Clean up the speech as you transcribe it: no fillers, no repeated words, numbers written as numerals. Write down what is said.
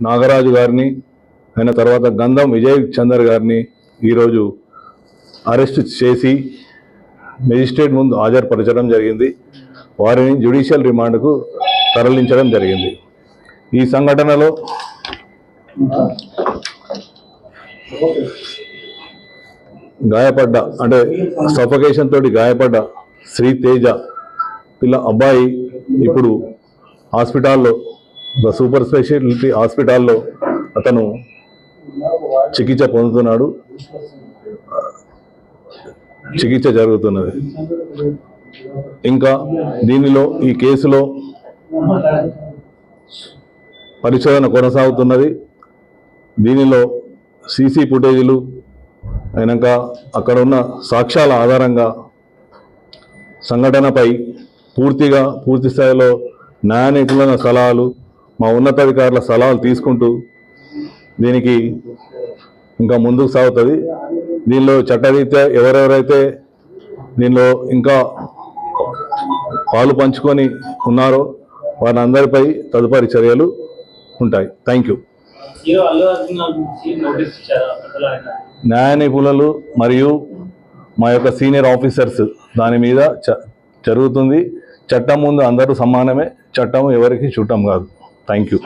నాగరాజు గారిని అయిన తర్వాత గంధం విజయ్ చందర్ గారిని ఈరోజు అరెస్ట్ చేసి మెజిస్ట్రేట్ ముందు హాజరుపరచడం జరిగింది. వారిని జ్యుడిషియల్ రిమాండ్కు తరలించడం జరిగింది. ఈ సంఘటనలో గాయపడ్డ అంటే సఫకేషన్ తోటి గాయపడ్డ శ్రీ తేజ అబ్బాయి ఇప్పుడు హాస్పిటల్లో సూపర్ స్పెషాలిటీ హాస్పిటల్లో అతను చికిత్స పొందుతున్నాడు. చికిత్స జరుగుతున్నది. ఇంకా దీనిలో ఈ కేసులో పరిశోధన కొనసాగుతున్నది. దీనిలో సీసీ ఫుటేజీలు అయినాక అక్కడ ఉన్న సాక్ష్యాల ఆధారంగా సంఘటనపై పూర్తి స్థాయిలో న్యాయ నిపుణుల సలహాలు, మా ఉన్నతాధికారుల సలహాలు తీసుకుంటూ దీనికి ఇంకా ముందుకు సాగుతుంది. దీనిలో చట్టరీత్యా ఎవరెవరైతే దీనిలో ఇంకా పాలు పంచుకొని ఉన్నారో వారందరిపై తదుపరి చర్యలు ఉంటాయి. Thank you. న్యాయ నిపుణులు మరియు మా యొక్క సీనియర్ ఆఫీసర్స్ దాని మీద జరుగుతుంది. చట్టం ముందు అందరూ సమానమే. చట్టం ఎవరికి చుట్టం కాదు. Thank you.